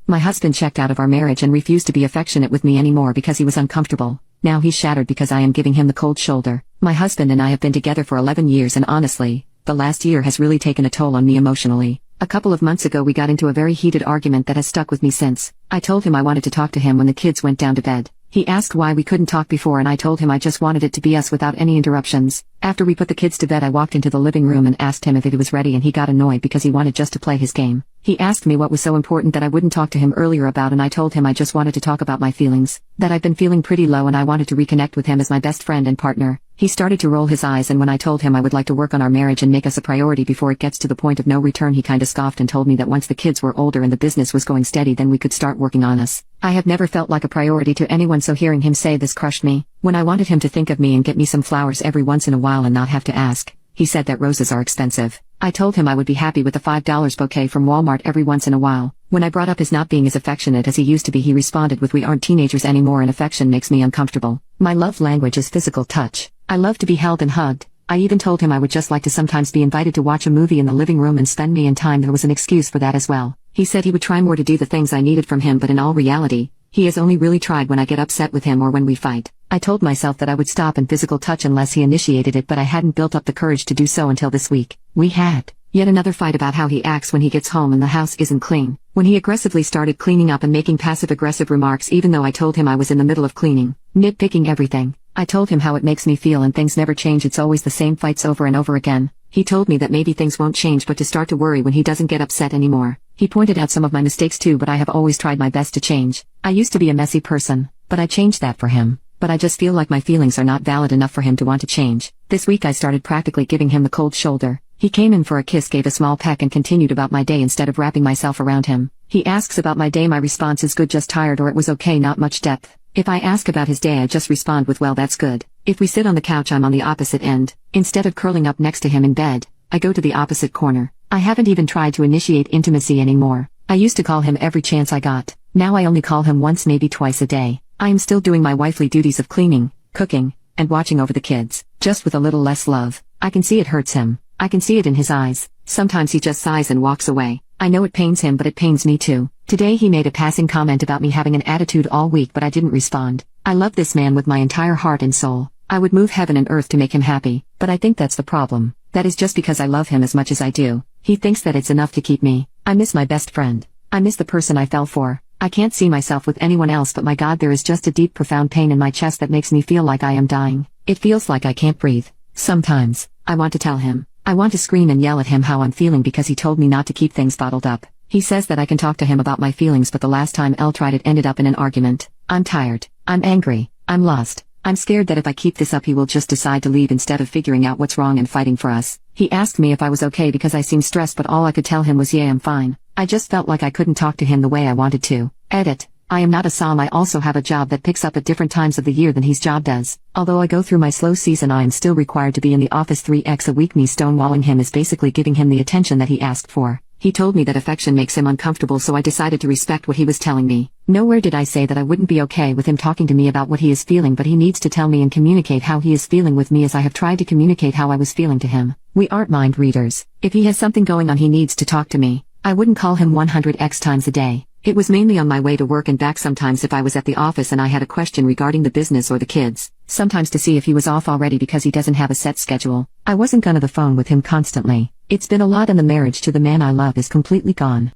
My husband checked out of our marriage and refused to be affectionate with me anymore because he was uncomfortable. Now he's shattered because I am giving him the cold shoulder. My husband and I have been together for 11 years and honestly, the last year has really taken a toll on me emotionally. A couple of months ago we got into a very heated argument that has stuck with me since. I told him I wanted to talk to him when the kids went down to bed. He asked why we couldn't talk before and I told him I just wanted it to be us without any interruptions. After we put the kids to bed I walked into the living room and asked him if he was ready and he got annoyed because he wanted just to play his game. He asked me what was so important that I wouldn't talk to him earlier about and I told him I just wanted to talk about my feelings, that I've been feeling pretty low and I wanted to reconnect with him as my best friend and partner. He started to roll his eyes and when I told him I would like to work on our marriage and make us a priority before it gets to the point of no return he kinda scoffed and told me that once the kids were older and the business was going steady then we could start working on us. I have never felt like a priority to anyone so hearing him say this crushed me. When I wanted him to think of me and get me some flowers every once in a while and not have to ask, he said that roses are expensive. I told him I would be happy with a $5 bouquet from Walmart every once in a while. When I brought up his not being as affectionate as he used to be he responded with we aren't teenagers anymore and affection makes me uncomfortable. My love language is physical touch. I love to be held and hugged. I even told him I would just like to sometimes be invited to watch a movie in the living room and spend me and time. There was an excuse for that as well. He said he would try more to do the things I needed from him but in all reality, he has only really tried when I get upset with him or when we fight. I told myself that I would stop in physical touch unless he initiated it but I hadn't built up the courage to do so until this week. We had yet another fight about how he acts when he gets home and the house isn't clean. When he aggressively started cleaning up and making passive-aggressive remarks even though I told him I was in the middle of cleaning, nitpicking everything. I told him how it makes me feel and things never change, it's always the same fights over and over again. He told me that maybe things won't change but to start to worry when he doesn't get upset anymore. He pointed out some of my mistakes too but I have always tried my best to change. I used to be a messy person, but I changed that for him. But I just feel like my feelings are not valid enough for him to want to change. This week I started practically giving him the cold shoulder. He came in for a kiss, gave a small peck and continued about my day instead of wrapping myself around him. He asks about my day, my response is good, just tired, or it was okay, not much depth. If I ask about his day I just respond with well that's good. If we sit on the couch I'm on the opposite end. Instead of curling up next to him in bed, I go to the opposite corner. I haven't even tried to initiate intimacy anymore. I used to call him every chance I got. Now I only call him once, maybe twice a day. I am still doing my wifely duties of cleaning, cooking, and watching over the kids, just with a little less love. I can see it hurts him. I can see it in his eyes. Sometimes he just sighs and walks away. I know it pains him but it pains me too. Today he made a passing comment about me having an attitude all week but I didn't respond. I love this man with my entire heart and soul. I would move heaven and earth to make him happy, but I think that's the problem. That is just because I love him as much as I do. He thinks that it's enough to keep me. I miss my best friend. I miss the person I fell for. I can't see myself with anyone else but my God, there is just a deep profound pain in my chest that makes me feel like I am dying. It feels like I can't breathe. Sometimes, I want to tell him. I want to scream and yell at him how I'm feeling because he told me not to keep things bottled up. He says that I can talk to him about my feelings but the last time Elle tried it ended up in an argument. I'm tired. I'm angry. I'm lost. I'm scared that if I keep this up he will just decide to leave instead of figuring out what's wrong and fighting for us. He asked me if I was okay because I seemed stressed but all I could tell him was yeah I'm fine. I just felt like I couldn't talk to him the way I wanted to. Edit. I am not a som. I also have a job that picks up at different times of the year than his job does. Although I go through my slow season I am still required to be in the office 3x a week. Me stonewalling him is basically giving him the attention that he asked for. He told me that affection makes him uncomfortable so I decided to respect what he was telling me. Nowhere did I say that I wouldn't be okay with him talking to me about what he is feeling but he needs to tell me and communicate how he is feeling with me as I have tried to communicate how I was feeling to him. We aren't mind readers. If he has something going on he needs to talk to me. I wouldn't call him 100x times a day. It was mainly on my way to work and back, sometimes if I was at the office and I had a question regarding the business or the kids, sometimes to see if he was off already because he doesn't have a set schedule. I wasn't gonna the phone with him constantly. It's been a lot and the marriage to the man I love is completely gone.